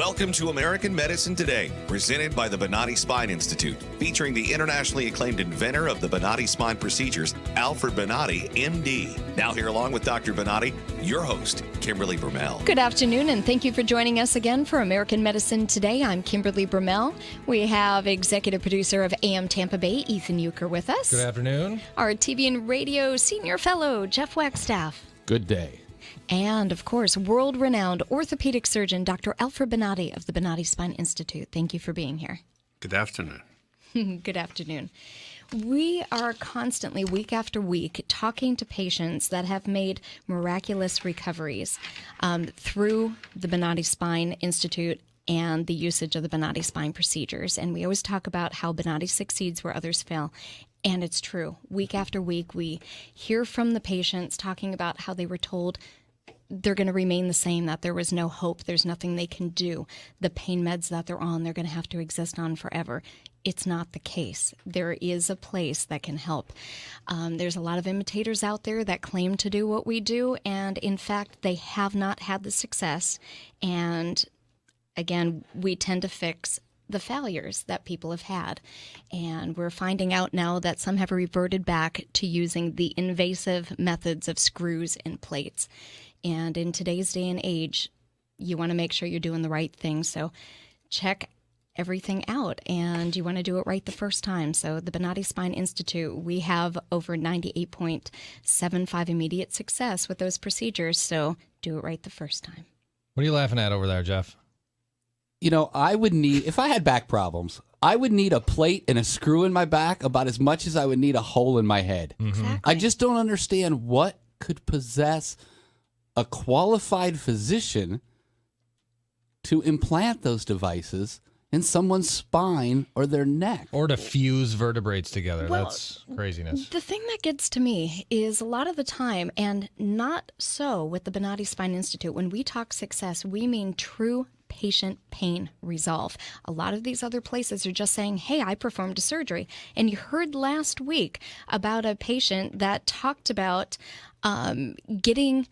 Welcome to American Medicine Today, presented by the Bonati Spine Institute, featuring the internationally acclaimed inventor of the Bonati spine procedures, Alfred Bonati, MD. Now here along with Dr. Bonati, your host, Kimberly Brumell. Good afternoon, and thank you for joining us again for American Medicine Today. I'm Kimberly Brumell. We have executive producer of AM Tampa Bay, Ethan Euchre, with us. Good afternoon. Our TV and radio senior fellow, Jeff Wagstaff. Good day. And, of course, world-renowned orthopedic surgeon, Dr. Alfred Bonati of the Bonati Spine Institute. Thank you for being here. Good afternoon. Good afternoon. We are constantly, week after week, talking to patients that have made miraculous recoveries through the Bonati Spine Institute and the usage of the Bonati spine procedures. And we always talk about how Bonati succeeds where others fail. And it's true. Week after week, we hear from the patients talking about how they were told they're going to remain the same, that there was no hope, there's nothing they can do. The pain meds that they're on, they're going to have to exist on forever. It's not the case. There is a place that can help. There's a lot of imitators out there that claim to do what we do, and in fact, they have not had the success. And again, we tend to fix the failures that people have had. And we're finding out now that some have reverted back to using the invasive methods of screws and plates. And in today's day and age, you want to make sure you're doing the right thing. So check everything out, and you want to do it right the first time. So the Bonati Spine Institute, we have over 98.75 immediate success with those procedures. So do it right the first time. What are you laughing at over there, Jeff? You know, I would need, if I had back problems, I would need a plate and a screw in my back about as much as I would need a hole in my head. Exactly. I just don't understand what could possess a qualified physician to implant those devices in someone's spine or their neck. Or to fuse vertebrates together. Well, That's craziness. The thing that gets to me is a lot of the time, and not so with the Bonati Spine Institute, when we talk success, we mean true patient pain resolve. A lot of these other places are just saying, hey, I performed a surgery. And you heard last week about a patient that talked about getting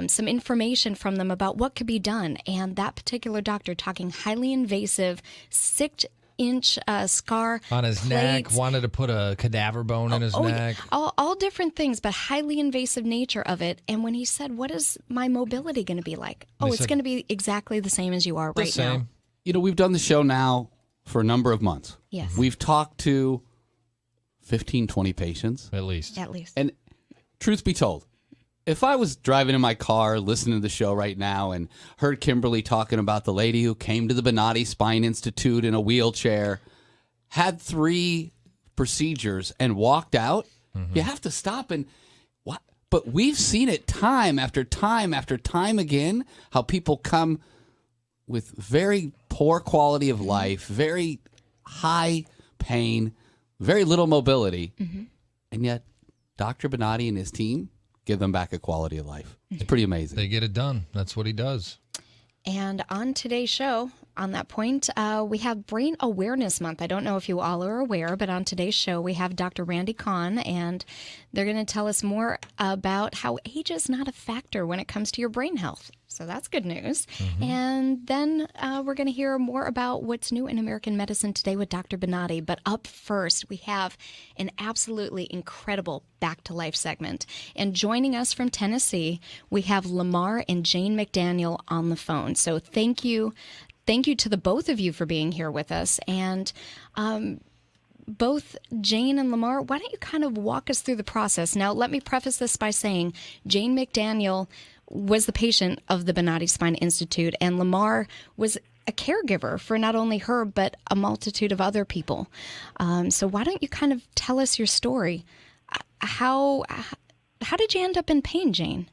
some information from them about what could be done. And that particular doctor talking highly invasive, 6-inch scar on his plates, neck, wanted to put a cadaver bone in his neck. all different things, but highly invasive nature of it. And when he said, what is my mobility going to be like? It's going to be exactly the same as you are right now. You know, we've done the show now for a number of months. Yes. We've talked to 15, 20 patients. At least. And truth be told, if I was driving in my car listening to the show right now and heard Kimberly talking about the lady who came to the Bonati Spine Institute in a wheelchair, had 3 procedures and walked out, you have to stop and what? But we've seen it time after time after time again, how people come with very poor quality of life, very high pain, very little mobility, and yet Dr. Bonati and his team give them back a quality of life. It's pretty amazing. They get it done. That's what he does. And on today's show, on that point, we have Brain Awareness Month. I don't know if you all are aware, but on today's show, we have Dr. Randy Kahn, and they're going to tell us more about how age is not a factor when it comes to your brain health. So that's good news. And then we're going to hear more about what's new in American medicine today with Dr. Bonati. But up first, we have an absolutely incredible Back to Life segment. And joining us from Tennessee, we have Lamar and Jane McDaniel on the phone. So thank you to the both of you for being here with us. And both Jane and Lamar, why don't you kind of walk us through the process? Now, let me preface this by saying Jane McDaniel was the patient of the Bonati Spine Institute, and Lamar was a caregiver for not only her, but a multitude of other people. So why don't you kind of tell us your story? How did you end up in pain, Jane?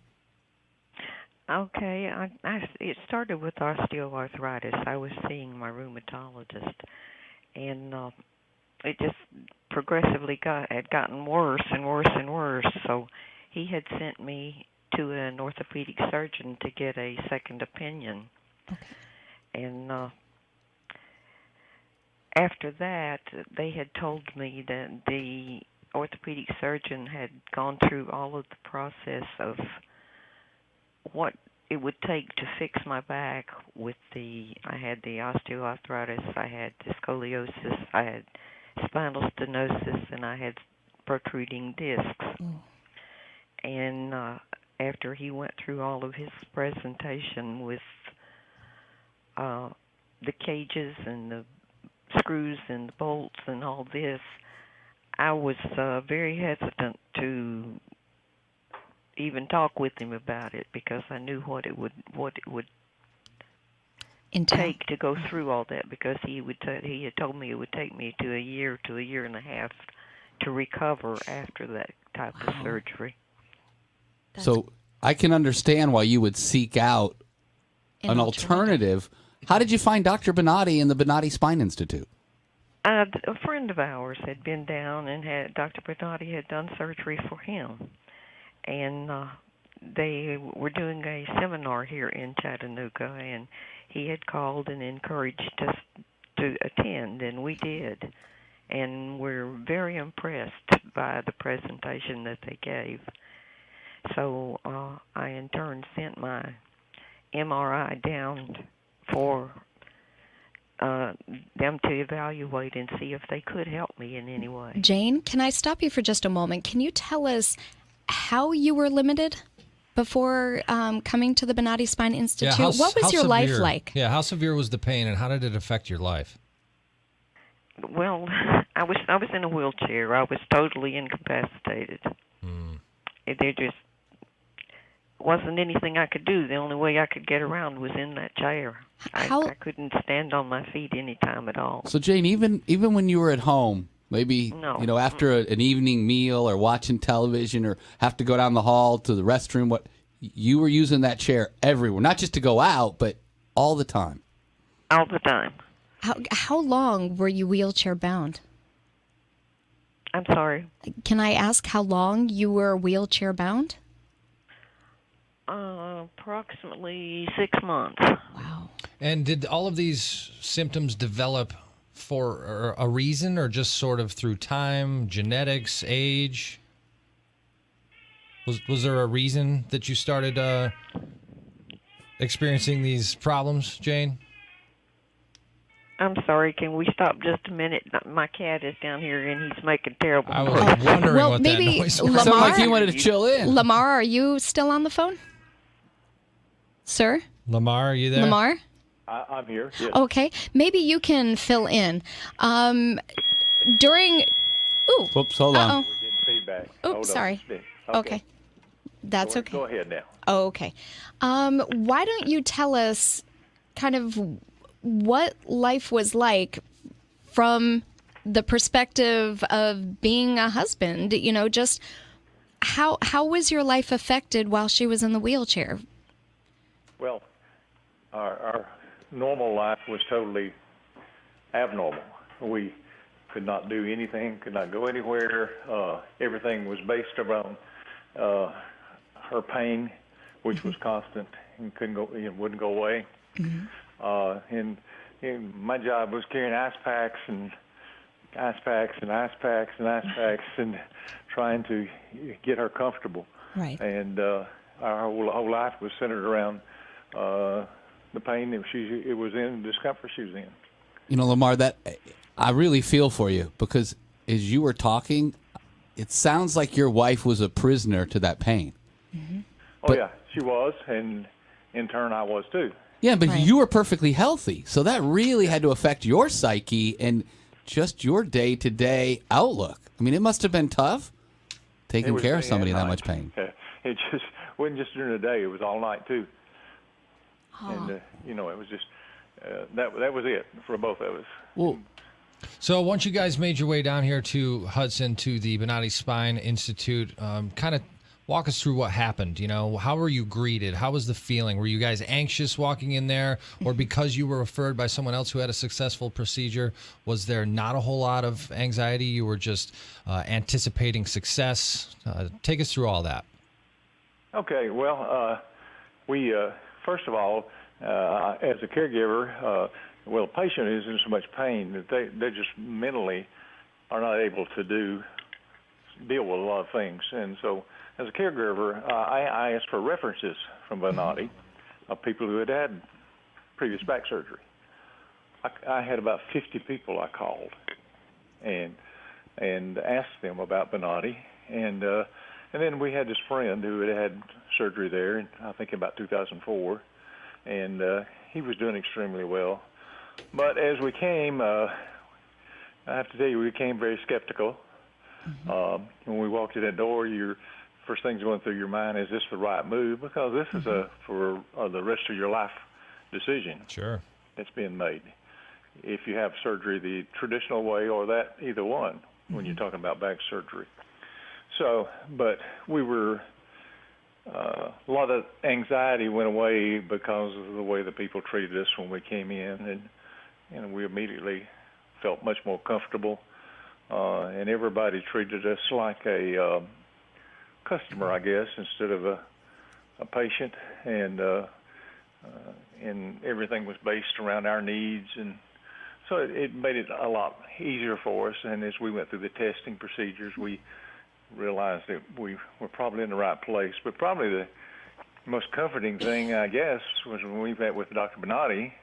Okay, it started with osteoarthritis. I was seeing my rheumatologist, and it just progressively had gotten worse and worse and worse. So he had sent me to an orthopedic surgeon to get a second opinion. Okay. And after that, they had told me that the orthopedic surgeon had gone through all of the process of what it would take to fix my back with I had the osteoarthritis, I had the scoliosis, I had spinal stenosis, and I had protruding discs. And after he went through all of his presentation with the cages and the screws and the bolts and all this, I was very hesitant to even talk with him about it because I knew what it would take to go through all that, because he had told me it would take me to a year and a half to recover after that type of surgery. So I can understand why you would seek out an alternative. How did you find Dr. Bonati and the Bonati Spine Institute? A friend of ours had been down and Dr. Bonati had done surgery for him. And they were doing a seminar here in Chattanooga, and he had called and encouraged us to attend, and we did. And we're very impressed by the presentation that they gave. So I, in turn, sent my MRI down for them to evaluate and see if they could help me in any way. Jane, can I stop you for just a moment? Can you tell us how you were limited before coming to the Bonati Spine Institute? What was your life like? Yeah, how severe was the pain, and how did it affect your life? Well, I was in a wheelchair. I was totally incapacitated. There just wasn't anything I could do. The only way I could get around was in that chair. I couldn't stand on my feet any time at all. So Jane, even when you were at home, maybe after an evening meal or watching television or have to go down the hall to the restroom, you were using that chair everywhere, not just to go out, but all the time. All the time. How long were you wheelchair bound? I'm sorry. Can I ask how long you were wheelchair bound? Approximately 6 months. Wow. And did all of these symptoms develop for a reason, or just sort of through time, genetics, age? Was there a reason that you started experiencing these problems, Jane? I'm sorry, can we stop just a minute? My cat is down here, and he's making terrible I noise. was wondering well, what maybe that noise was. Lamar, Sounded like he wanted to chill in. Lamar, are you still on the phone? Sir? Lamar, are you there? Lamar? I'm here. Yes. Okay. Maybe you can fill in. During... Ooh. Whoops, hold on. Uh-oh. We're getting feedback. Oops, Hold on. sorry. Okay. That's okay. Go ahead now. Oh, okay. Why don't you tell us kind of what life was like from the perspective of being a husband? You know, just how was your life affected while she was in the wheelchair? Well, our normal life was totally abnormal. We could not do anything, could not go anywhere. Everything was based around her pain, which was constant and wouldn't go away. And my job was carrying ice packs and trying to get her comfortable. Right. And our whole life was centered around the pain that it was in, the discomfort she was in. You know, Lamar, that I really feel for you, because as you were talking, it sounds like your wife was a prisoner to that pain. Oh, yeah, she was, and in turn I was too. Yeah, but Right. you were perfectly healthy, so that really had to affect your psyche and just your day-to-day outlook. I mean, it must have been tough taking care of somebody in that much pain. It just wasn't just during the day; it was all night too. And it was just that was it for both of us. Well, So once you guys made your way down here to Hudson to the Bonati Spine Institute, kind of walk us through what happened. You know, how were you greeted? How was the feeling? Were you guys anxious walking in there, or because you were referred by someone else who had a successful procedure, was there not a whole lot of anxiety? You were just anticipating success. Take us through all that. Okay, well, we first of all, as a caregiver, the patient is in so much pain that they just mentally are not able to deal with a lot of things. And so as a caregiver, I asked for references from Bonati, of people who had had previous back surgery. I had about 50 people I called and asked them about Bonati, and then we had this friend who had surgery there, in, I think about 2004, and he was doing extremely well. But as we came, I have to tell you, we became very skeptical. When we walked in that door, your first thing's going through your mind, is this the right move? Because this is for the rest of your life decision. Sure. That's being made. If you have surgery the traditional way or that, either one, when you're talking about back surgery. So, but we were, a lot of anxiety went away because of the way the people treated us when we came in, and we immediately felt much more comfortable, and everybody treated us like a customer, I guess, instead of a patient, and everything was based around our needs, and so it made it a lot easier for us. And as we went through the testing procedures, we realized that we were probably in the right place. But probably the most comforting thing, I guess, was when we met with Dr. Bonati,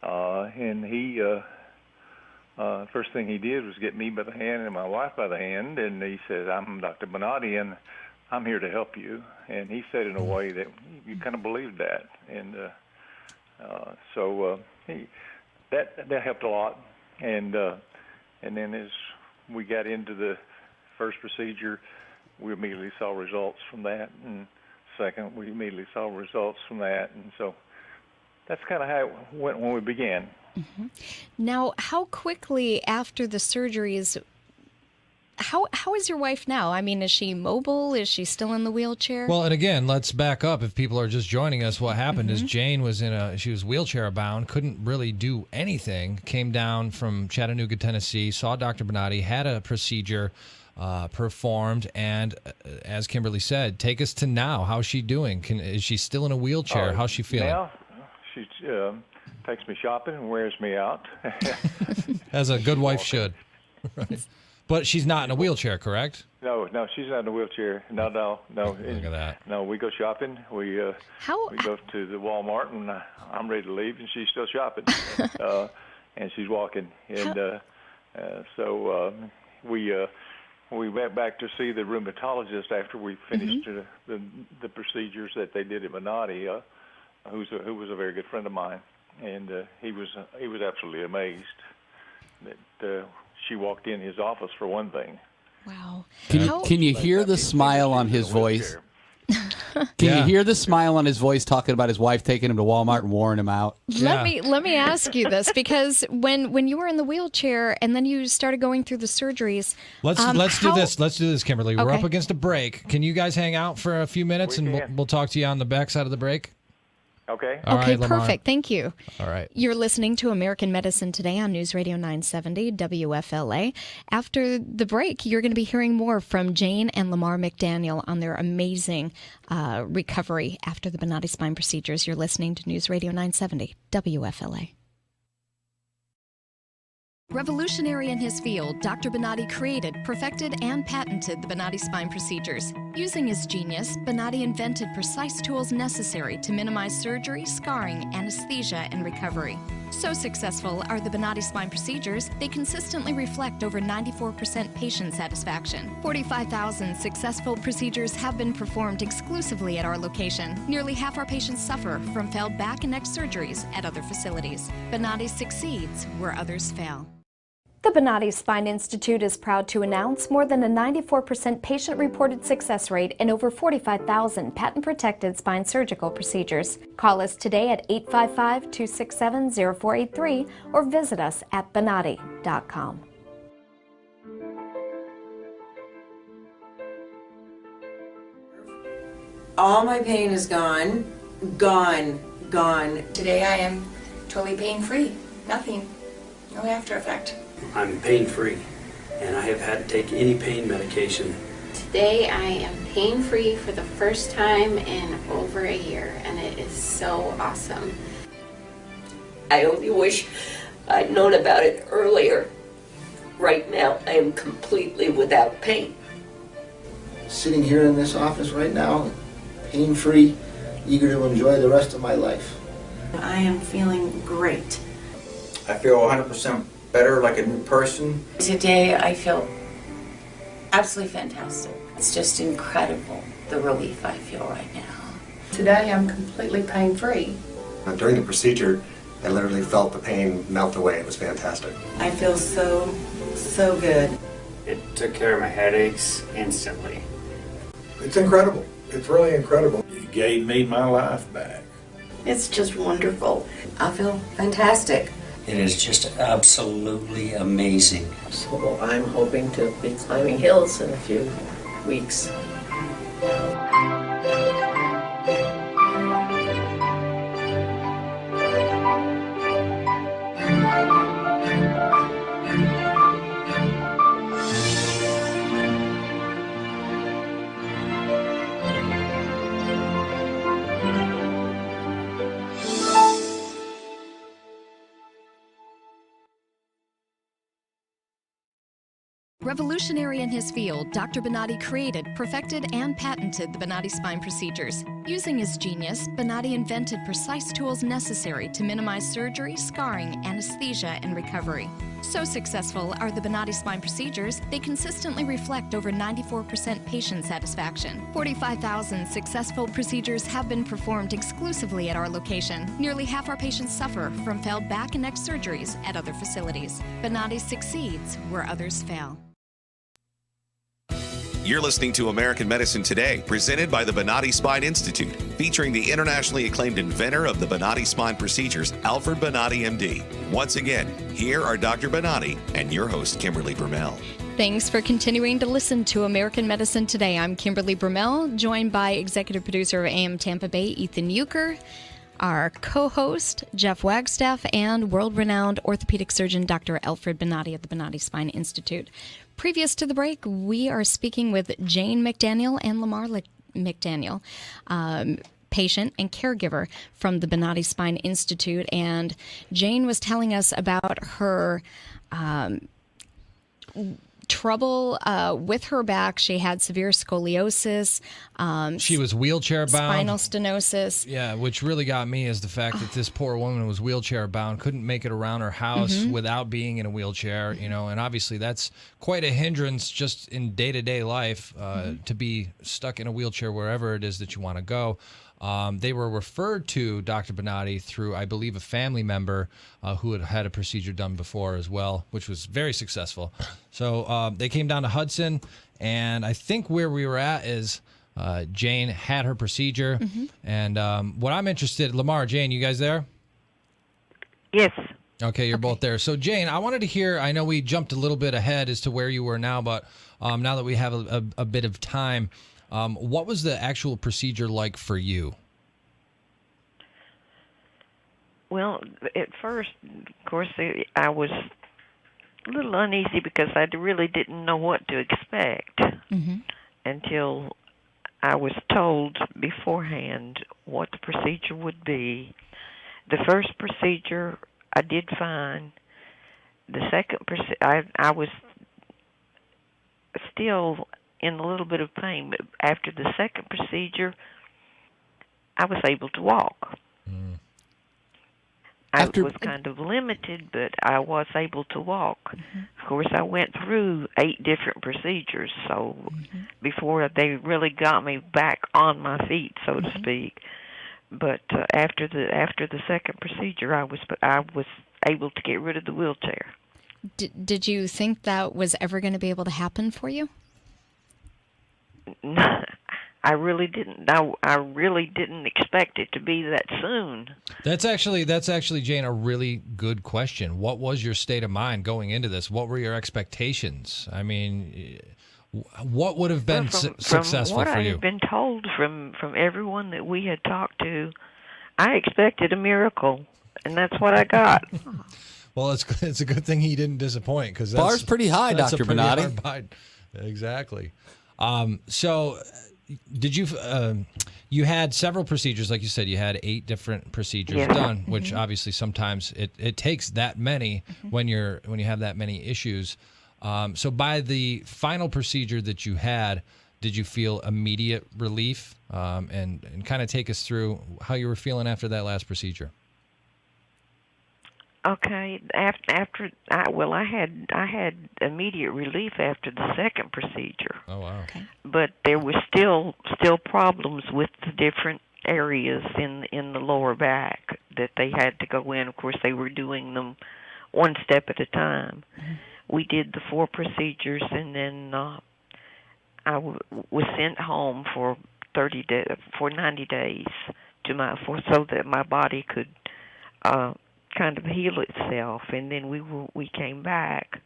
and he, first thing he did was get me by the hand and my wife by the hand, and he said, "I'm Dr. Bonati, and I'm here to help you." And he said in a way that you kind of believed that, and so that helped a lot. And then as we got into the first procedure, we immediately saw results from that, and second, we immediately saw results from that, and so that's kind of how it went when we began. Now, how quickly after the surgeries, how is your wife now? I mean, is she mobile? Is she still in the wheelchair? Well, and again, let's back up. If people are just joining us, what happened is Jane was she was wheelchair bound, couldn't really do anything, came down from Chattanooga, Tennessee, saw Dr. Bonati, had a procedure performed, and as Kimberly said, take us to now. How's she doing? Is she still in a wheelchair? How's she feeling? Now, she takes me shopping and wears me out. As a good wife should. Right. But she's not in a wheelchair, correct? No, she's not in a wheelchair. No. Look at that. No, we go shopping. We go to the Walmart, and I'm ready to leave, and she's still shopping, and she's walking. And so we went back to see the rheumatologist after we finished the procedures that they did at Bonati, who was a very good friend of mine, and he was absolutely amazed that she walked in his office, for one thing. Wow. Can you hear the smile on his voice? Can you hear the smile on his voice talking about his wife taking him to Walmart and wearing him out? Let me ask you this, because when you were in the wheelchair and then you started going through the surgeries, let's do this. Let's do this, Kimberly. We're up against a break. Can you guys hang out for a few minutes, and we'll talk to you on the back side of the break? Okay. All right, perfect. Thank you. All right. You're listening to American Medicine Today on News Radio 970 WFLA. After the break, you're going to be hearing more from Jane and Lamar McDaniel on their amazing recovery after the Bonati spine procedures. You're listening to News Radio 970 WFLA. Revolutionary in his field, Dr. Bonati created, perfected, and patented the Bonati spine procedures. Using his genius, Bonati invented precise tools necessary to minimize surgery, scarring, anesthesia, and recovery. So successful are the Bonati spine procedures, they consistently reflect over 94% patient satisfaction. 45,000 successful procedures have been performed exclusively at our location. Nearly half our patients suffer from failed back and neck surgeries at other facilities. Bonati succeeds where others fail. The Bonati Spine Institute is proud to announce more than a 94% patient-reported success rate in over 45,000 patent-protected spine surgical procedures. Call us today at 855-267-0483 or visit us at bonati.com. All my pain is gone. Today I am totally pain-free. Nothing. No after effect. I'm pain-free, and I have had to take any pain medication. Today I am pain-free for the first time in over a year, and it is so awesome. I only wish I'd known about it earlier. Right now I am completely without pain. Sitting here in this office right now, pain-free, eager to enjoy the rest of my life. I am feeling great. I feel 100% better, like a new person. Today I feel absolutely fantastic. It's just incredible, the relief I feel right now. Today I'm completely pain-free. During the procedure, I literally felt the pain melt away. It was fantastic. I feel so good. It took care of my headaches instantly. It's incredible. It's really incredible. It gave me my life back. It's just wonderful. I feel fantastic. It is just absolutely amazing. So I'm hoping to be climbing hills in a few weeks. Revolutionary in his field, Dr. Bonati created, perfected, and patented the Bonati spine procedures. Using his genius, Bonati invented precise tools necessary to minimize surgery, scarring, anesthesia, and recovery. So successful are the Bonati spine procedures, they consistently reflect over 94% patient satisfaction. 45,000 successful procedures have been performed exclusively at our location. Nearly half our patients suffer from failed back and neck surgeries at other facilities. Bonati succeeds where others fail. You're listening to American Medicine Today, presented by the Bonati Spine Institute, featuring the internationally acclaimed inventor of the Bonati spine procedures, Alfred Bonati, MD. Once again, here are Dr. Bonati and your host, Kimberly Brumell. Thanks for continuing to listen to American Medicine Today. I'm Kimberly Brumell, joined by executive producer of AM Tampa Bay, Ethan Euchre, our co-host, Jeff Wagstaff, and world-renowned orthopedic surgeon, Dr. Alfred Bonati of the Bonati Spine Institute. Previous to the break, we are speaking with Jane McDaniel and Lamar McDaniel, patient and caregiver from the Bonati Spine Institute. And Jane was telling us about her trouble with her back. She had severe scoliosis. She was wheelchair bound. Spinal stenosis. Yeah, which really got me is the fact that this poor woman was wheelchair bound, couldn't make it around her house without being in a wheelchair, and obviously that's quite a hindrance just in day-to-day life to be stuck in a wheelchair wherever it is that you want to go. They were referred to Dr. Bonati through, I believe, a family member who had had a procedure done before as well, which was very successful. So they came down to Hudson, and I think where we were at is Jane had her procedure. And what I'm interested, Lamar, Jane, you guys there? Yes. Okay, you're both there. So, Jane, I wanted to hear, I know we jumped a little bit ahead as to where you were now, but now that we have a bit of time, what was the actual procedure like for you? Well, at first, of course, I was a little uneasy because I really didn't know what to expect until I was told beforehand what the procedure would be. The first procedure, I did fine. The second procedure, I was still in a little bit of pain, but after the second procedure, I was able to walk. I was kind of limited, but I was able to walk. Of course, I went through 8 different procedures, so before they really got me back on my feet, so to speak. But after the second procedure, I was able to get rid of the wheelchair. Did you think that was ever going to be able to happen for you? I really didn't. I really didn't expect it to be that soon. That's actually, Jane, a really good question. What was your state of mind going into this? What were your expectations? I mean, what would have been successful from what for you? I had been told from everyone that we had talked to, I expected a miracle, and that's what I got. Well, it's a good thing he didn't disappoint, because bar's pretty high, Dr. Bonati. Exactly. So, did you? You had several procedures, like you said. You had 8 different procedures done, which obviously sometimes it takes that many when you have that many issues. So by the final procedure that you had, did you feel immediate relief? And kind of take us through how you were feeling after that last procedure. Okay, I had immediate relief after the second procedure. Oh wow! Okay. But there was still problems with the different areas in the lower back that they had to go in. Of course, they were doing them one step at a time. Mm-hmm. We did the 4 procedures, and then I was sent home for 90 days so that my body could kind of heal itself. And then we came back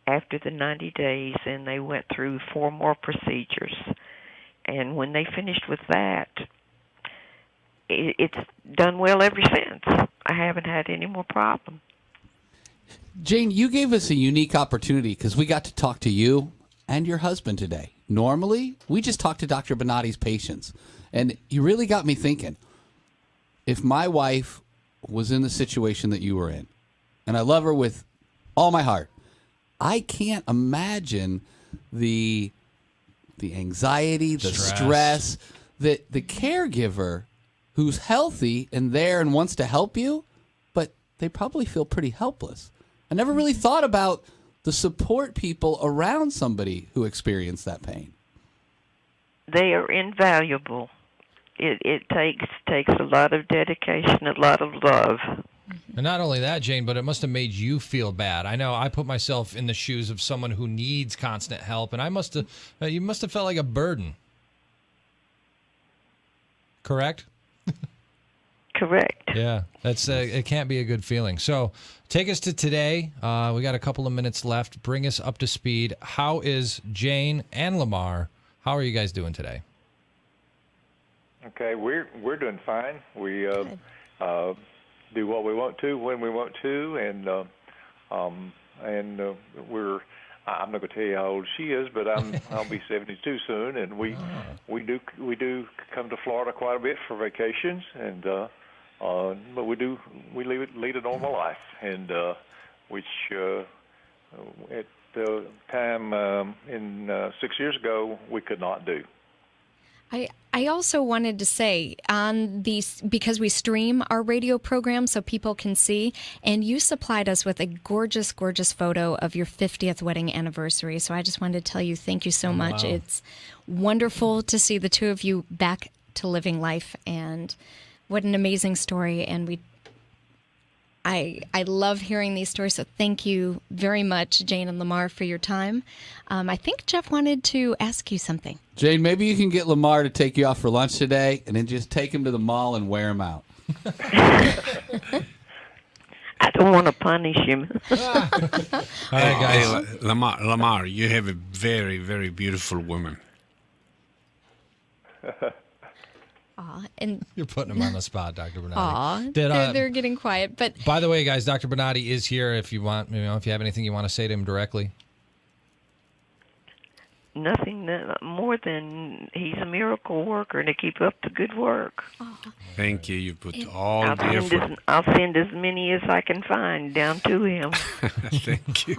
after the 90 days, and they went through 4 more procedures. And when they finished with that, it's done well ever since. I haven't had any more problems. Jane, you gave us a unique opportunity because we got to talk to you and your husband today. Normally, we just talk to Dr. Bonatti's patients. And you really got me thinking, if my wife was in the situation that you were in, and I love her with all my heart, I can't imagine the anxiety, the stress that the caregiver who's healthy and there and wants to help you, but they probably feel pretty helpless. I never really thought about the support people around somebody who experienced that pain. They are invaluable. It takes a lot of dedication, a lot of love. And not only that, Jane, but it must have made you feel bad. I know I put myself in the shoes of someone who needs constant help, and you must have felt like a burden. Correct? Correct. Yeah, that's it can't be a good feeling. So take us to today. We got a couple of minutes left. Bring us up to speed. How is Jane and Lamar? How are you guys doing today? Okay, we're doing fine. We do what we want to when we want to, and we're. I'm not going to tell you how old she is, but I'll be 72 soon, and we do come to Florida quite a bit for vacations, and but we lead a normal life, and which at the time 6 years ago we could not do. I also wanted to say on these, because we stream our radio program so people can see, and you supplied us with a gorgeous, gorgeous photo of your 50th wedding anniversary. So I just wanted to tell you thank you so much. Wow. It's wonderful to see the two of you back to living life, and what an amazing story. And I love hearing these stories, so thank you very much, Jane and Lamar, for your time. I think Jeff wanted to ask you something. Jane, maybe you can get Lamar to take you out for lunch today, and then just take him to the mall and wear him out. I don't want to punish him. All right, guys. Hey, Lamar, you have a very, very beautiful woman. And you're putting them on the spot, Dr. Bonatti. They're getting quiet. But by the way, guys, Dr. Bonatti is here. If you want, if you have anything you want to say to him directly. Nothing more than he's a miracle worker, to keep up the good work. Thank you. You put all the effort. I'll send as many as I can find down to him. Thank you.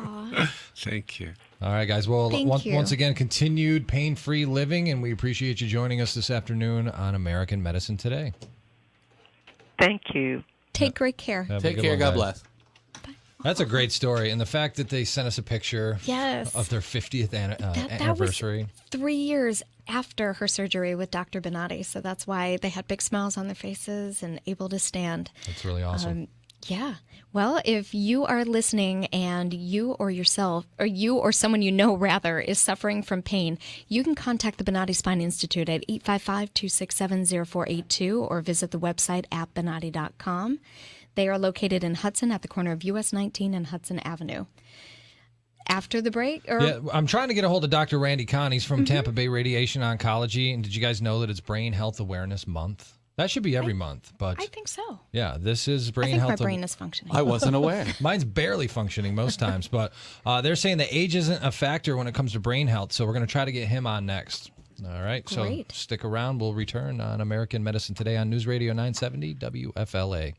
Thank you. All right, guys. Well, once again, continued pain-free living, and we appreciate you joining us this afternoon on American Medicine Today. Thank you. Take great care. Take care. God bless. That's a great story, and the fact that they sent us a picture of their 50th anniversary. That was 3 years after her surgery with Dr. Bonatti, so that's why they had big smiles on their faces and able to stand. That's really awesome. Yeah. Well, if you are listening and you or someone you know rather is suffering from pain, you can contact the Bonatti Spine Institute at 855-267-0482 or visit the website at bonatti.com. They are located in Hudson at the corner of US 19 and Hudson Avenue. After the break? I'm trying to get a hold of Dr. Randy Kahn. He's from Tampa Bay Radiation Oncology. And did you guys know that it's Brain Health Awareness Month? That should be every month, but I think so. Yeah, this is Brain Health. I think my brain is functioning. I wasn't aware. Mine's barely functioning most times, but they're saying that age isn't a factor when it comes to brain health, so we're going to try to get him on next. All right, Great. So stick around. We'll return on American Medicine Today on News Radio 970 WFLA.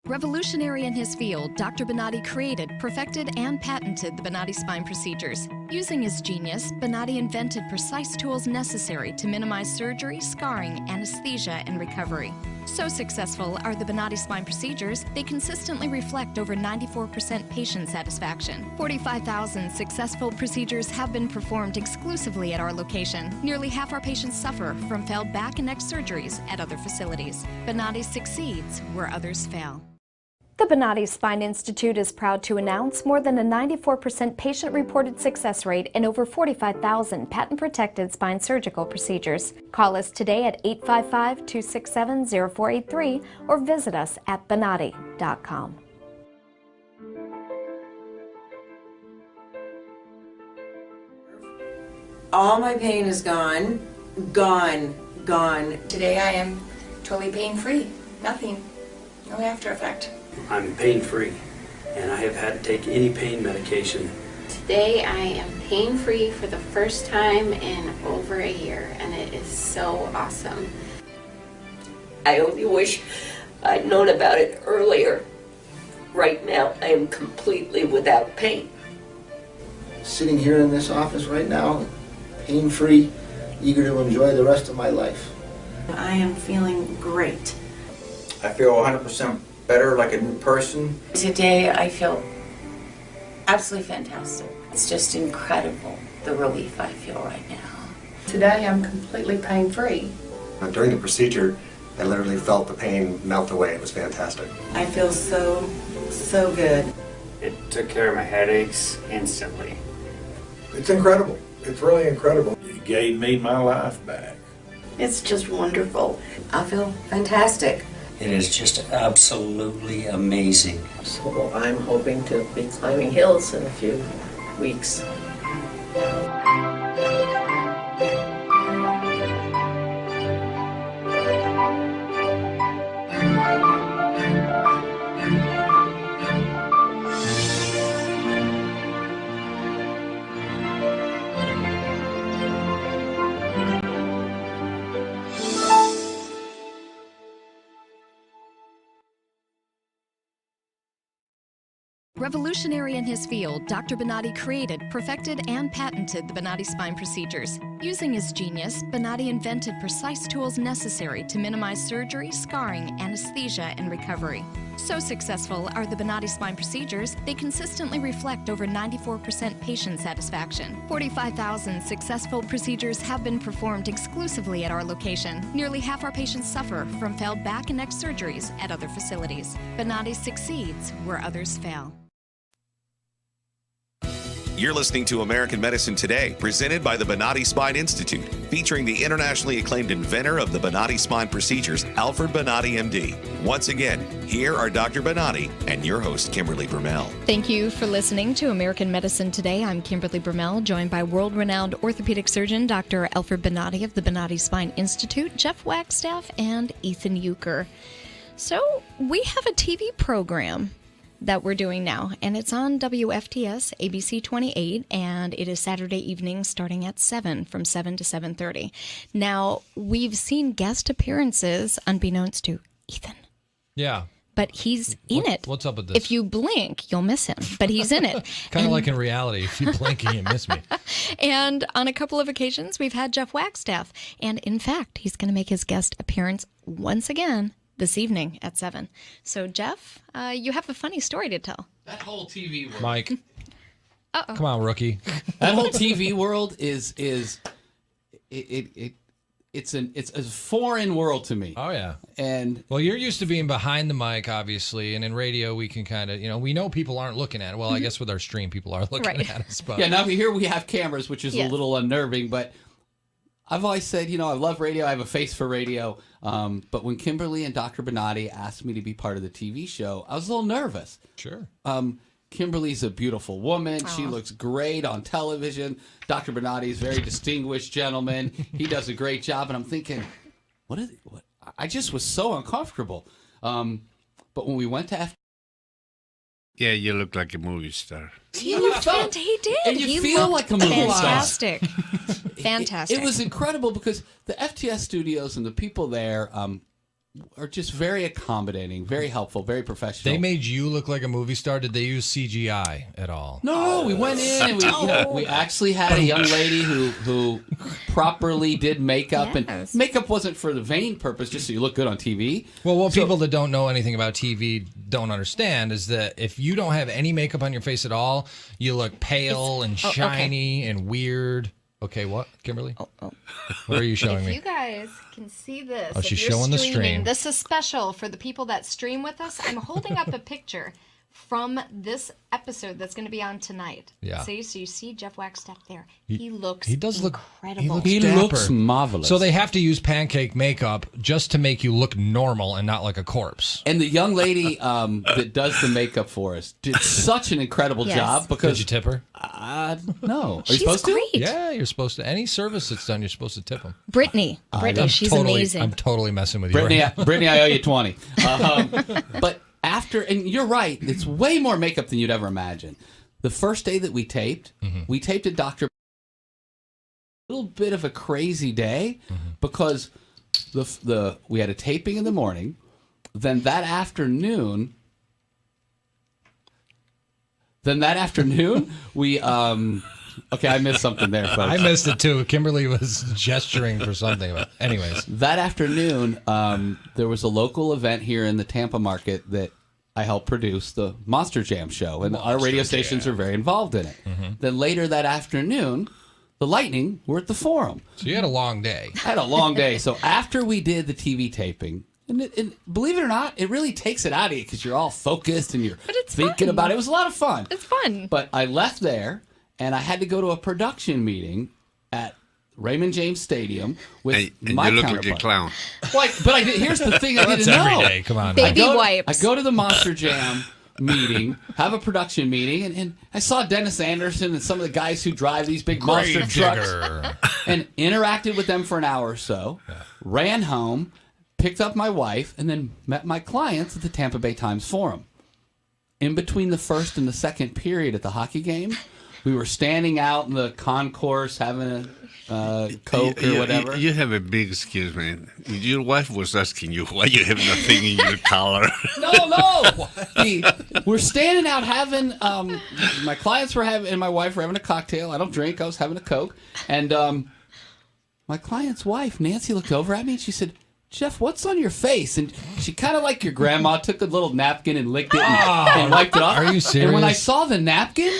Revolutionary in his field, Dr. Bonatti created, perfected, and patented the Bonatti spine procedures. Using his genius, Bonatti invented precise tools necessary to minimize surgery, scarring, anesthesia, and recovery. So successful are the Bonatti spine procedures, they consistently reflect over 94% patient satisfaction. 45,000 successful procedures have been performed exclusively at our location. Nearly half our patients suffer from failed back and neck surgeries at other facilities. Bonatti succeeds where others fail. The Bonatti Spine Institute is proud to announce more than a 94% patient-reported success rate in over 45,000 patent-protected spine surgical procedures. Call us today at 855-267-0483 or visit us at bonatti.com. All my pain is gone. Gone. Today I am totally pain-free. Nothing. No after effect. I'm pain-free, and I have had to take any pain medication. Today I am pain-free for the first time in over a year, and it is so awesome. I only wish I'd known about it earlier. Right now, I am completely without pain. Sitting here in this office right now, pain-free, eager to enjoy the rest of my life. I am feeling great. I feel 100% better, like a new person. Today I feel absolutely fantastic. It's just incredible, the relief I feel right now. Today I'm completely pain-free. During the procedure, I literally felt the pain melt away. It was fantastic. I feel so good. It took care of my headaches instantly. It's incredible. It's really incredible. It gave me my life back. It's just wonderful. I feel fantastic. It is just absolutely amazing. So I'm hoping to be climbing hills in a few weeks. Revolutionary in his field, Dr. Bonatti created, perfected, and patented the Bonatti spine procedures. Using his genius, Bonatti invented precise tools necessary to minimize surgery, scarring, anesthesia, and recovery. So successful are the Bonatti spine procedures, they consistently reflect over 94% patient satisfaction. 45,000 successful procedures have been performed exclusively at our location. Nearly half our patients suffer from failed back and neck surgeries at other facilities. Bonatti succeeds where others fail. You're listening to American Medicine Today, presented by the Bonatti Spine Institute, featuring the internationally acclaimed inventor of the Bonatti spine procedures, Alfred Bonatti, MD. Once again, here are Dr. Bonatti and your host, Kimberly Brumell. Thank you for listening to American Medicine Today. I'm Kimberly Brumell, joined by world-renowned orthopedic surgeon Dr. Alfred Bonatti of the Bonatti Spine Institute, Jeff Wagstaff, and Ethan Euchre. So we have a TV program that we're doing now, and it's on WFTS ABC 28, and it is Saturday evening starting at 7, from 7 to 7:30. Now, we've seen guest appearances unbeknownst to Ethan. Yeah. But he's in it. What's up with this? If you blink, you'll miss him, but he's in it. Kind of like in reality. If you blink, you miss me. And on a couple of occasions, we've had Jeff Wagstaff, and in fact, he's going to make his guest appearance once again this evening at 7. So, Jeff, you have a funny story to tell. That whole TV world. Mike. Uh-oh. Come on, rookie. That whole TV world is it's a foreign world to me. Oh, yeah. And well, you're used to being behind the mic, obviously, and in radio we can kind of, we know people aren't looking at it. Well, I guess with our stream, people are looking at us. But yeah, now here we have cameras, which is a little unnerving, but I've always said, I love radio. I have a face for radio. But when Kimberly and Dr. Bonatti asked me to be part of the TV show, I was a little nervous. Sure. Kimberly's a beautiful woman. Aww. She looks great on television. Dr. Bonatti is a very distinguished gentleman. He does a great job. And I'm thinking, what? I just was so uncomfortable. But when we went to yeah, you look like a movie star. He looked fantastic. He did. And you feel like a movie fantastic. Fantastic. It was incredible because the FTS studios and the people there, are just very accommodating, very helpful, very professional. They made you look like a movie star. Did they use CGI at all? No, we went in and we actually had a young lady who properly did makeup, and makeup wasn't for the vain purpose, just so you look good on TV. Well, what people that don't know anything about TV don't understand is that if you don't have any makeup on your face at all, you look pale and shiny and weird. Okay, what, Kimberly? What are you showing me? If you guys can see this, Oh, she's if you're showing the streaming, stream. This is special for the people that stream with us. I'm holding up a picture from this episode that's going to be on tonight. Yeah. So you see Jeff Wagstaff there. He looks look incredible. He looks marvelous. So they have to use pancake makeup just to make you look normal and not like a corpse. And the young lady that does the makeup for us did such an incredible job. Because Did you tip her? No. Are She's you supposed to? great. Yeah, you're supposed to. Any service that's done, you're supposed to tip them. Brittany, she's amazing. I'm totally messing with you. Brittany, right now. Brittany, I owe you 20. But after, and you're right, it's way more makeup than you'd ever imagine. The first day that we taped at Dr. A little bit of a crazy day because we had a taping in the morning. Then that afternoon, we okay, I missed something there, folks. I missed it too. Kimberly was gesturing for something. But anyways, that afternoon, there was a local event here in the Tampa market that I helped produce, the Monster Jam show, and our radio stations are very involved in it. Then later that afternoon, the Lightning were at the Forum. So you had a long day. I had a long day. So after we did the TV taping, and believe it or not, it really takes it out of you because you're all focused and you're thinking about it. It was a lot of fun. It's fun. But I left there, and I had to go to a production meeting at Raymond James Stadium with and my you look counterpart. like a clown. But here's the thing I didn't know. Every day. Come on. Baby wipes. I go to the Monster Jam meeting, have a production meeting, and I saw Dennis Anderson and some of the guys who drive these big monster trucks and interacted with them for an hour or so, ran home, picked up my wife, and then met my clients at the Tampa Bay Times Forum. In between the first and the second period at the hockey game, we were standing out in the concourse having a Coke or whatever. You have a big excuse, man. Your wife was asking you why you have nothing in your collar. No. We're standing out having, my clients were having, and my wife were having a cocktail. I don't drink. I was having a Coke. And my client's wife, Nancy, looked over at me and she said, Jeff, what's on your face? And she kind of like your grandma took a little napkin and licked it and wiped it off. Are you serious? And when I saw the napkin,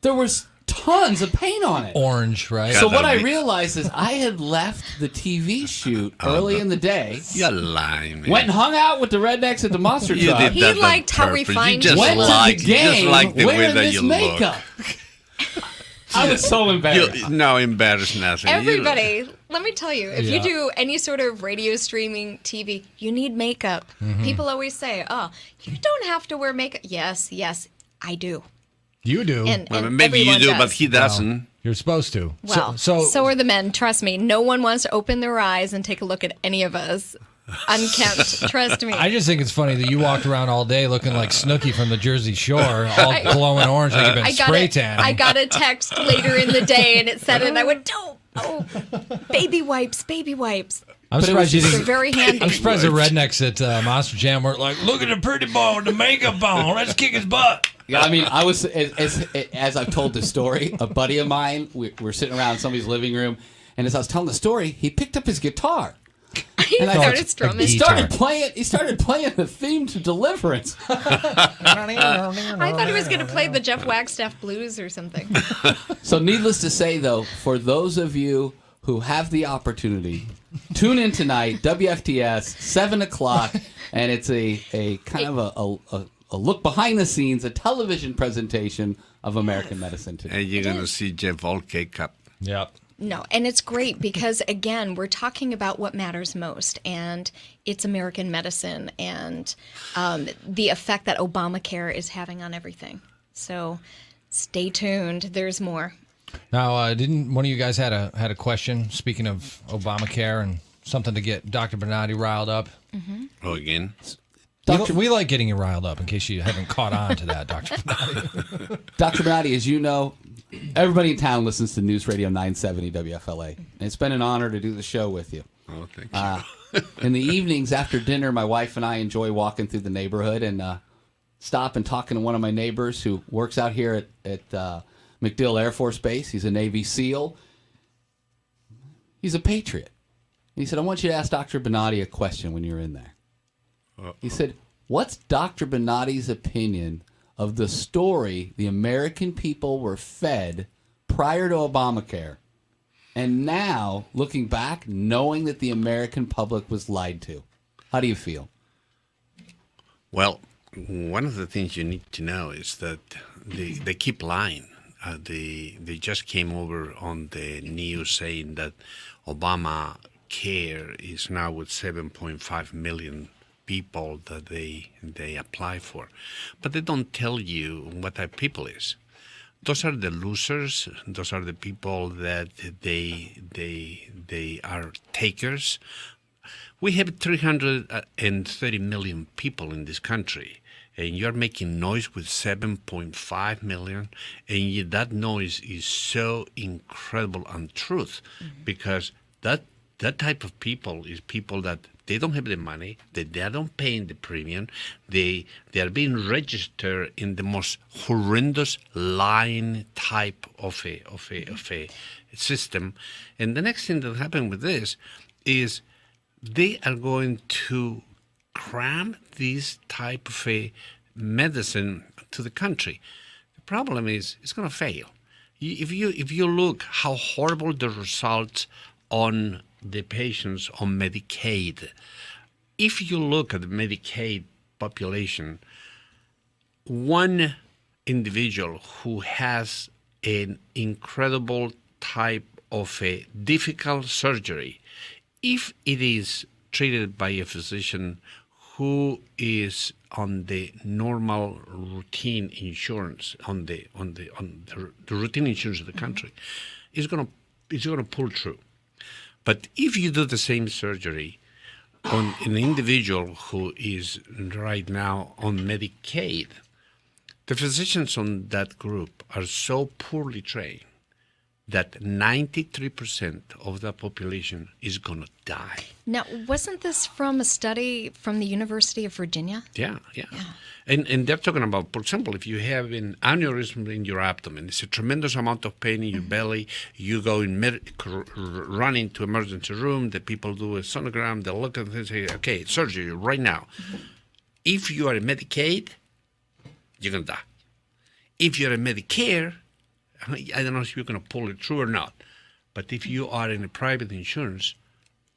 there was tons of paint on it. Orange, right? So what I realized is I had left the TV shoot early in the day. You're lying, man. Went and hung out with the rednecks at the monster You truck. did He that on liked how purpose. refined You just Went like, to the game just like the way wearing that this you makeup. I was so embarrassed. No, embarrassed nothing. Everybody, let me tell you, if you Yeah. do any sort of radio streaming, TV, you need makeup. People always say, oh, you don't have to wear makeup. Yes, I do. You do. And Maybe you everyone do, does. but he doesn't. You're supposed to. Well, so are the men. Trust me. No one wants to open their eyes and take a look at any of us unkempt. Trust me. I just think it's funny that you walked around all day looking like Snooki from the Jersey Shore, all glowing orange like you've been spray tanning. I got a text later in the day and it said it, and I went, oh, baby wipes. I'm surprised you They're didn't. very handy. I'm surprised the rednecks at Monster Jam weren't like, look at the pretty boy with the makeup on. Let's kick his butt. Yeah, I mean, I was as I've told this story. A buddy of mine, we're sitting around somebody's living room, and as I was telling the story, he picked up his guitar. He started strumming. He started playing the theme to Deliverance. I thought he was going to play the Jeff Wagstaff blues or something. So needless to say, though, for those of you who have the opportunity, tune in tonight, WFTS, 7 o'clock, and it's a kind of a look behind the scenes, a television presentation of American medicine today. And you're going to see Jeff Volcake up. Yep. No, and it's great because, again, we're talking about what matters most, and it's American medicine and the effect that Obamacare is having on everything. So stay tuned. There's more. Now, didn't one of you guys had a question, speaking of Obamacare and something to get Dr. Bernardi riled up? Mm-hmm. Oh, again? We like getting you riled up in case you haven't caught on to that, Dr. Bernardi. Dr. Bernardi, as you know, everybody in town listens to News Radio 970 WFLA. And it's been an honor to do the show with you. Oh, thank you. In the evenings after dinner, my wife and I enjoy walking through the neighborhood and stop and talking to one of my neighbors who works out here at MacDill Air Force Base. He's a Navy SEAL. He's a patriot. He said, I want you to ask Dr. Bonatti a question when you're in there. He said, what's Dr. Bonatti's opinion of the story the American people were fed prior to Obamacare, and now, looking back, knowing that the American public was lied to? How do you feel? Well, one of the things you need to know is that they keep lying. They just came over on the news saying that Obamacare is now with 7.5 million people that they apply for. But they don't tell you what type of people is. Those are the losers. Those are the people that they are takers. We have 330 million people in this country, and you're making noise with 7.5 million, and that noise is so incredible untruth, because that type of people is people that they don't have the money, they don't pay the premium, they are being registered in the most horrendous lying type of a system. And the next thing that happened with this is they are going to cram this type of a medicine to the country. The problem is it's going to fail. If you look how horrible the results on the patients on Medicaid, if you look at the Medicaid population, one individual who has an incredible type of a difficult surgery, if it is treated by a physician who is on the normal routine insurance, on the routine insurance of the country, is going to pull through. But if you do the same surgery on an individual who is right now on Medicaid, the physicians on that group are so poorly trained that 93% of the population is going to die. Now, wasn't this from a study from the University of Virginia? Yeah. And they're talking about, for example, if you have an aneurysm in your abdomen, it's a tremendous amount of pain in your belly, you go run into emergency room, the people do a sonogram, they look at it and say, okay, surgery right now. If you are a Medicaid, you're going to die. If you're a Medicare, I don't know if you're going to pull it through or not, but if you are in a private insurance,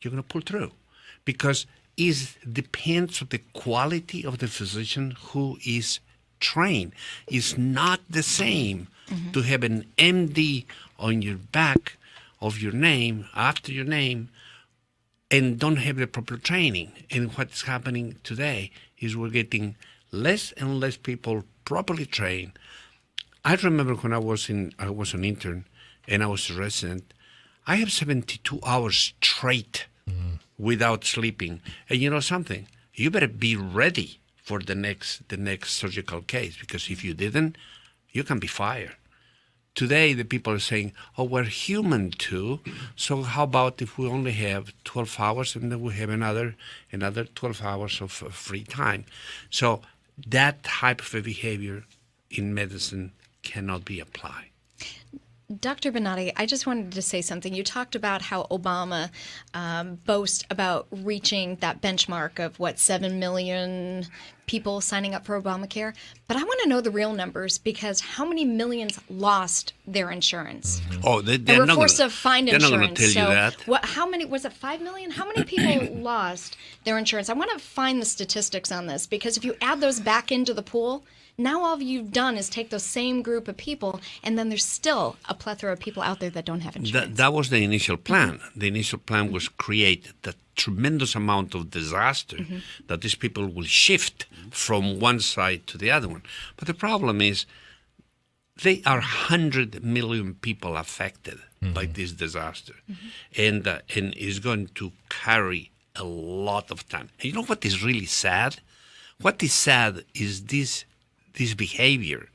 you're going to pull through, because it depends on the quality of the physician who is trained. It's not the same to have an MD on your back of your name, after your name, and don't have the proper training. And what's happening today is we're getting less and less people properly trained. I remember when I was an intern and I was a resident, I have 72 hours straight without sleeping. And you know something? You better be ready for the next surgical case, because if you didn't, you can be fired. Today, the people are saying, oh, we're human too, so how about if we only have 12 hours and then we have another 12 hours of free time? So that type of a behavior in medicine cannot be applied. Dr. Bonatti, I just wanted to say something. You talked about how Obama boasts about reaching that benchmark of, 7 million people signing up for Obamacare. But I want to know the real numbers, because how many millions lost their insurance? Oh, they were forced to find insurance. They're not going to tell you that. How many, was it 5 million? How many people lost their insurance? I want to find the statistics on this, because if you add those back into the pool, now all you've done is take those same group of people, and then there's still a plethora of people out there that don't have insurance. That was the initial plan. The initial plan was create that tremendous amount of disaster that these people will shift from one side to the other one. But the problem is they are 100 million people affected by this disaster, and is going to carry a lot of time. And you know what is really sad? What is sad is this behavior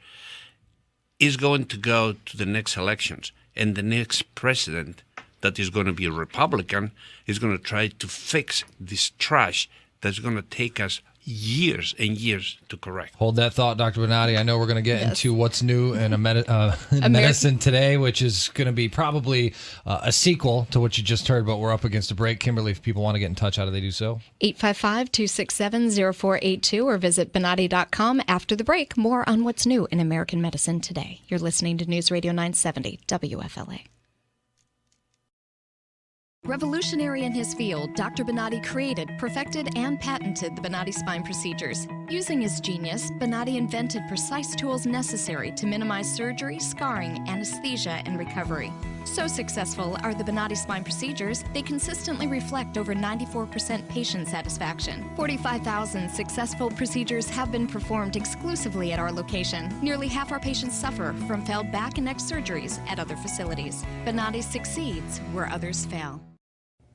is going to go to the next elections, and the next president that is going to be a Republican is going to try to fix this trash that's going to take us years and years to correct. Hold that thought, Dr. Bonatti. I know we're going to get into what's new in medicine today, which is going to be probably a sequel to what you just heard, but we're up against a break. Kimberly, if people want to get in touch, how do they do so? 855-267-0482 or visit Bonatti.com. After the break, more on what's new in American medicine today. You're listening to News Radio 970 WFLA. Revolutionary in his field, Dr. Bonatti created, perfected, and patented the Bonatti spine procedures. Using his genius, Bonatti invented precise tools necessary to minimize surgery, scarring, anesthesia, and recovery. So successful are the Bonatti spine procedures, they consistently reflect over 94% patient satisfaction. 45,000 successful procedures have been performed exclusively at our location. Nearly half our patients suffer from failed back and neck surgeries at other facilities. Bonatti succeeds where others fail.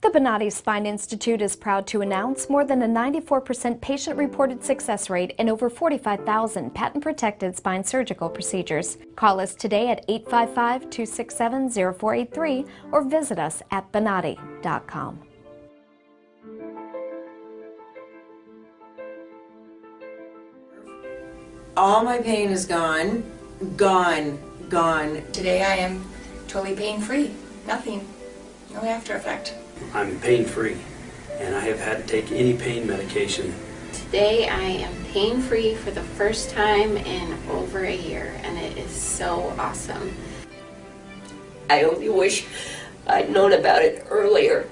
The Bonatti Spine Institute is proud to announce more than a 94% patient-reported success rate in over 45,000 patent-protected spine surgical procedures. Call us today at 855-267-0483 or visit us at Bonatti.com. All my pain is gone. Gone. Gone. Today I am totally pain-free. Nothing. No after effect. I'm pain-free, and I have had to take any pain medication. Today I am pain-free for the first time in over a year, and it is so awesome. I only wish I'd known about it earlier.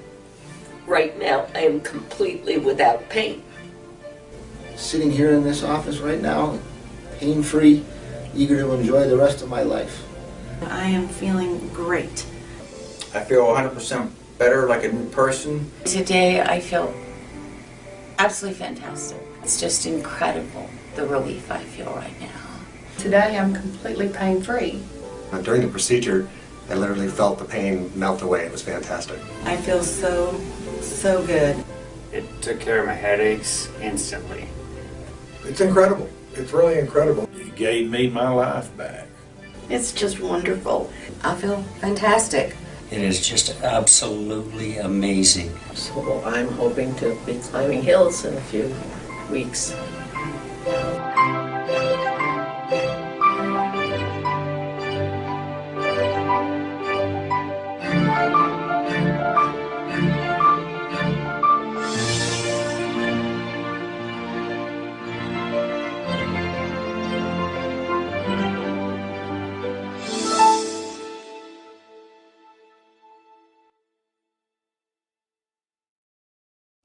Right now, I am completely without pain. Sitting here in this office right now, pain-free, eager to enjoy the rest of my life. I am feeling great. I feel 100% better, like a new person. Today I feel absolutely fantastic. It's just incredible, the relief I feel right now. Today I'm completely pain-free. During the procedure, I literally felt the pain melt away. It was fantastic. I feel so good. It took care of my headaches instantly. It's incredible. It's really incredible. It gave me my life back. It's just wonderful. I feel fantastic. It is just absolutely amazing. So I'm hoping to be climbing hills in a few weeks.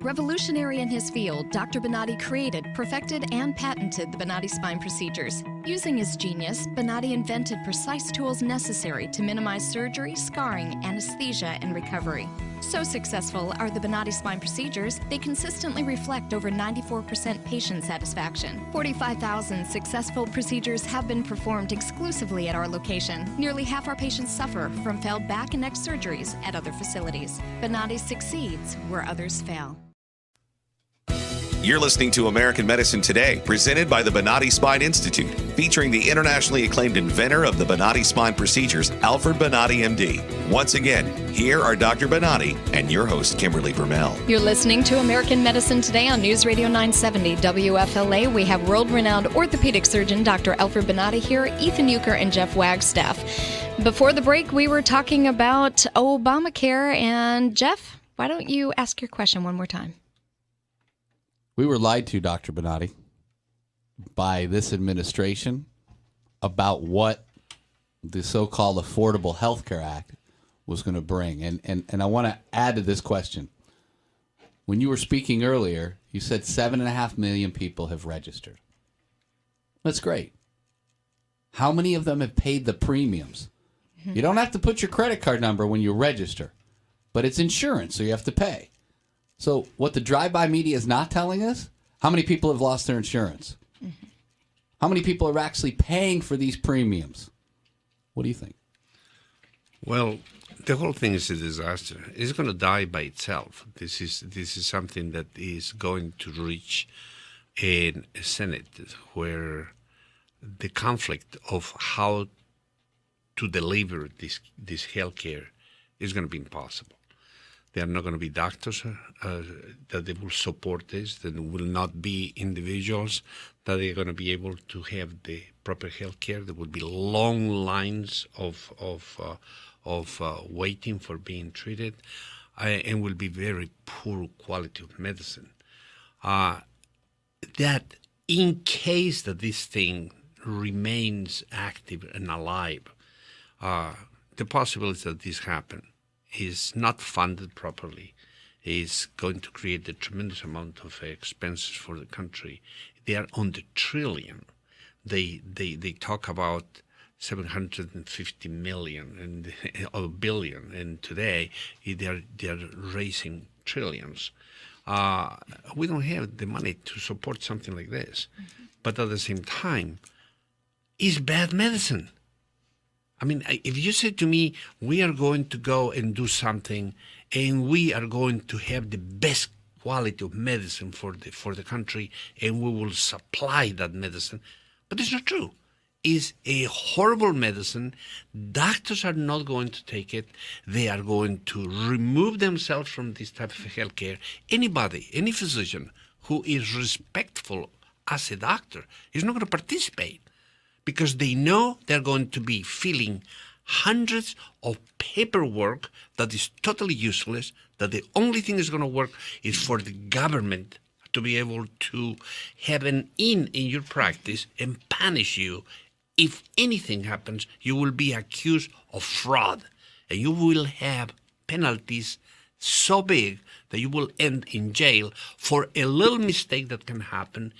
Revolutionary in his field, Dr. Bonatti created, perfected, and patented the Bonatti spine procedures. Using his genius, Bonatti invented precise tools necessary to minimize surgery, scarring, anesthesia, and recovery. So successful are the Bonatti spine procedures, they consistently reflect over 94% patient satisfaction. 45,000 successful procedures have been performed exclusively at our location. Nearly half our patients suffer from failed back and neck surgeries at other facilities. Bonatti succeeds where others fail. You're listening to American Medicine Today, presented by the Bonatti Spine Institute, featuring the internationally acclaimed inventor of the Bonatti spine procedures, Alfred Bonatti, MD. Once again, here are Dr. Bonatti and your host, Kimberly Vermel. You're listening to American Medicine Today on News Radio 970 WFLA. We have world-renowned orthopedic surgeon Dr. Alfred Bonatti here, Ethan Euchre and Jeff Wagstaff. Before the break, we were talking about Obamacare, and Jeff, why don't you ask your question one more time? We were lied to, Dr. Bonatti, by this administration about what the so-called Affordable Health Care Act was going to bring. And I want to add to this question. When you were speaking earlier, you said 7.5 million people have registered. That's great. How many of them have paid the premiums? You don't have to put your credit card number when you register, but it's insurance, so you have to pay. So what the drive-by media is not telling us, how many people have lost their insurance? Mm-hmm. How many people are actually paying for these premiums? What do you think? Well, the whole thing is a disaster. It's going to die by itself. This is something that is going to reach a Senate where the conflict of how to deliver this health care It's going to be impossible. There are not going to be doctors that they will support this. There will not be individuals that are going to be able to have the proper health care. There will be long lines of waiting for being treated, and will be very poor quality of medicine. That in case that this thing remains active and alive, the possibility that this happen is not funded properly, is going to create a tremendous amount of expenses for the country. They are on the trillion. They talk about 750 million and or billion, and today they're raising trillions. We don't have the money to support something like this, but at the same time, it's bad medicine. I mean, if you say to me, we are going to go and do something, and we are going to have the best quality of medicine for the country, and we will supply that medicine, but it's not true. It's a horrible medicine. Doctors are not going to take it. They are going to remove themselves from this type of health care. Anybody, any physician who is respectful as a doctor is not going to participate, because they know they're going to be filling hundreds of paperwork that is totally useless, that the only thing that's going to work is for the government to be able to have an in your practice and punish you. If anything happens, you will be accused of fraud, and you will have penalties so big that you will end in jail for a little mistake that can happen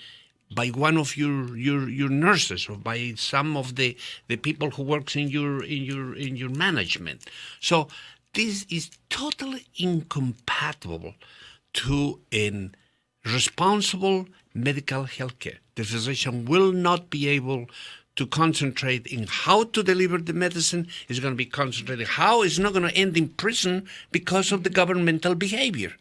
by one of your nurses or by some of the people who works in your management. So this is totally incompatible to a responsible medical health care. The physician will not be able to concentrate in how to deliver the medicine. Is going to be concentrated how it's not going to end in prison because of the governmental behavior.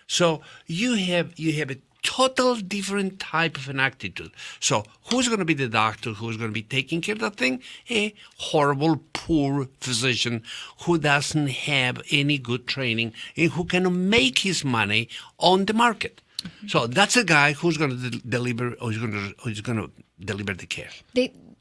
So you have a total different type of an attitude. So who's going to be the doctor who's going to be taking care of that thing? A horrible, poor physician who doesn't have any good training and who cannot make his money on the market. Mm-hmm. So that's a guy who's going to deliver, or who's going to deliver the care.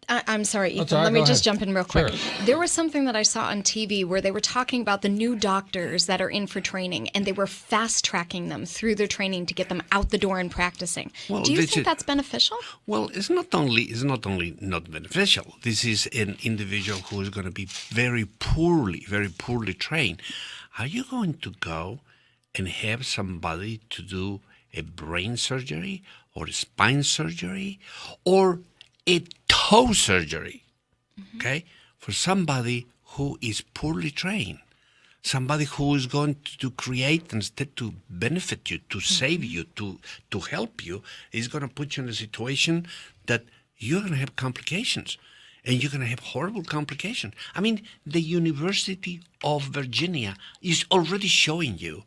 I'm sorry, Ethan. Right, let me go just ahead. jump in real quick. Sure. There was something that I saw on TV where they were talking about the new doctors that are in for training, and they were fast-tracking them through their training to get them out the door and practicing. Well, do you think that's beneficial? Well, it's not only not beneficial. This is an individual who is going to be very poorly trained. Are you going to go and have somebody to do a brain surgery or a spine surgery or a toe surgery, okay, for somebody who is poorly trained, somebody who is going to create instead to benefit you, to save you, to help you, is going to put you in a situation that you're going to have complications, and you're going to have horrible complications. I mean, the University of Virginia is already showing you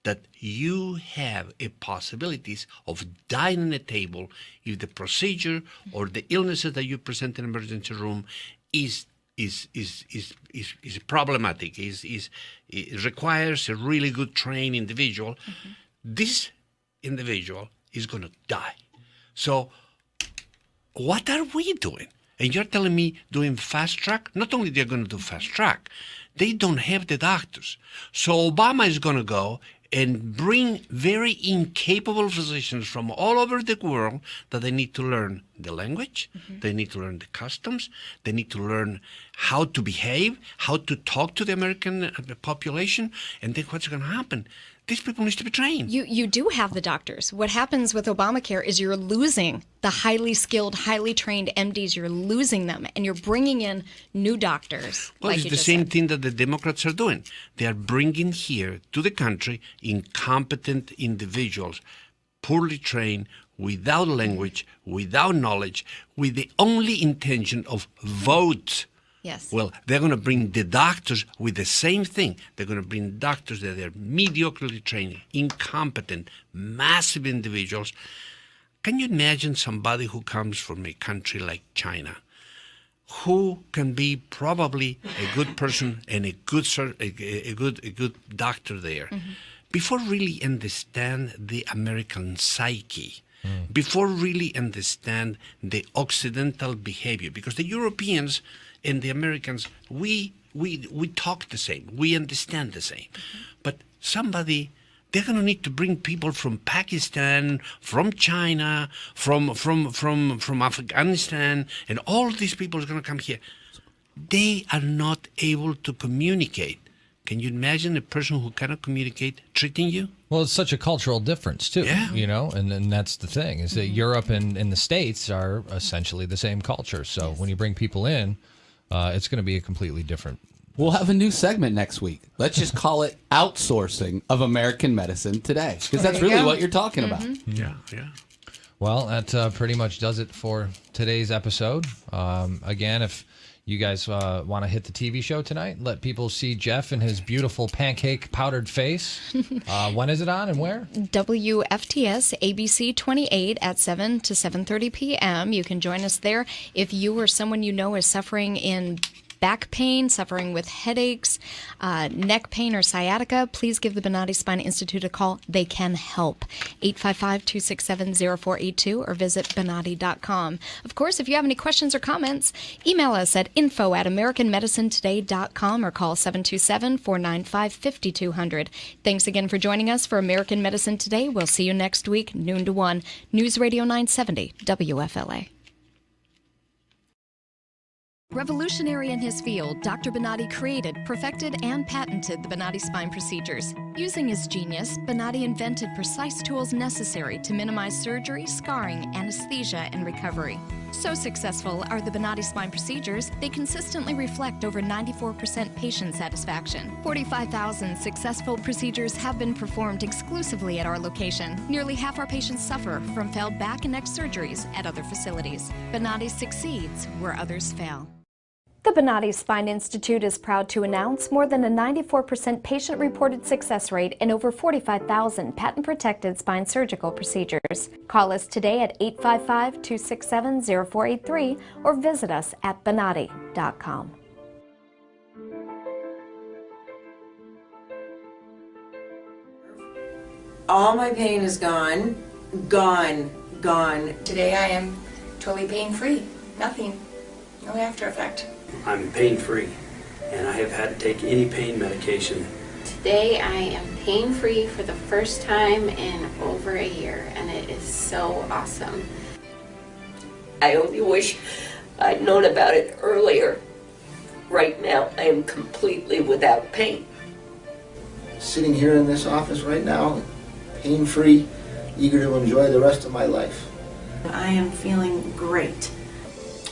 that you have a possibilities of dying in a table if the procedure or the illnesses that you present in an emergency room is problematic. It requires a really good trained individual. Mm-hmm. This individual is going to die. So what are we doing? And you're telling me doing fast track? Not only they're going to do fast track, they don't have the doctors. So Obama is going to go and bring very incapable physicians from all over the world that they need to learn the language, they need to learn the customs, they need to learn how to behave, how to talk to the American population, and then what's going to happen? These people need to be trained. You do have the doctors. What happens with Obamacare is you're losing the highly skilled, highly trained MDs. You're losing them, and you're bringing in new doctors. Well, like it's the same thing that the Democrats are doing. They are bringing here to the country incompetent individuals, poorly trained, without language, without knowledge, with the only intention of vote. Yes. Well, they're going to bring the doctors with the same thing. They're going to bring doctors that are mediocrely trained, incompetent, massive individuals. Can you imagine somebody who comes from a country like China, who can be probably a good person and a good doctor there, before really understand the American psyche, before really understand the Occidental behavior, because the Europeans and the Americans, we talk the same, we understand the same, but they're going to need to bring people from Pakistan, from China, from Afghanistan, and all these people are going to come here. They are not able to communicate. Can you imagine a person who cannot communicate treating you? Well, it's such a cultural difference, too, you know, and that's the thing, is that Europe and the States are essentially the same culture. So when you bring people in, it's going to be a completely different. We'll have a new segment next week. Let's just call it Outsourcing of American Medicine Today, because that's really what you're talking about. Yeah. Well, that pretty much does it for today's episode. Again, if you guys want to hit the TV show tonight, let people see Jeff and his beautiful pancake powdered face. When is it on and where? WFTS ABC 28 at 7 to 7:30 p.m. You can join us there. If you or someone you know is suffering in back pain, suffering with headaches, neck pain, or sciatica, please give the Bonati Spine Institute a call. They can help. 855-267-0482 or visit Bonati.com. Of course, if you have any questions or comments, email us at info@AmericanMedicineToday.com or call 727-495-5200. Thanks again for joining us for American Medicine Today. We'll see you next week, noon to 1. News Radio 970, WFLA. Revolutionary in his field, Dr. Bonati created, perfected, and patented the Bonati Spine procedures. Using his genius, Bonati invented precise tools necessary to minimize surgery, scarring, anesthesia, and recovery. So successful are the Bonati Spine procedures, they consistently reflect over 94% patient satisfaction. 45,000 successful procedures have been performed exclusively at our location. Nearly half our patients suffer from failed back and neck surgeries at other facilities. Bonati succeeds where others fail. The Bonati Spine Institute is proud to announce more than a 94% patient-reported success rate in over 45,000 patent-protected spine surgical procedures. Call us today at 855-267-0483 or visit us at Bonati.com. All my pain is gone. Gone. Today I am totally pain-free. Nothing. No after effect. I'm pain-free, and I have had to take any pain medication. Today I am pain-free for the first time in over a year, and it is so awesome. I only wish I'd known about it earlier. Right now, I am completely without pain. Sitting here in this office right now, pain-free, eager to enjoy the rest of my life. I am feeling great.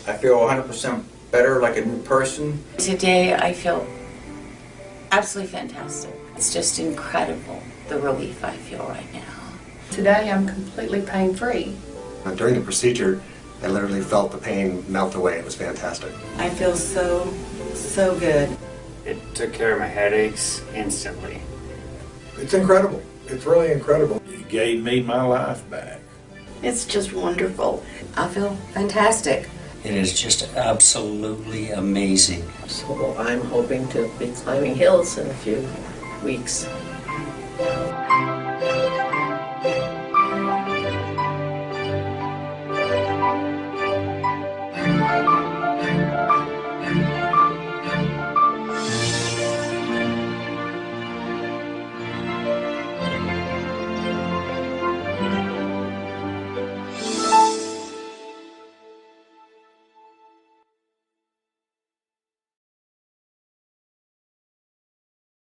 I feel 100% better, like a new person. Today I feel absolutely fantastic. It's just incredible, the relief I feel right now. Today I'm completely pain-free. During the procedure, I literally felt the pain melt away. It was fantastic. I feel so good. It took care of my headaches instantly. It's incredible. It's really incredible. It gave me my life back. It's just wonderful. I feel fantastic. It is just absolutely amazing. So I'm hoping to be climbing hills in a few weeks.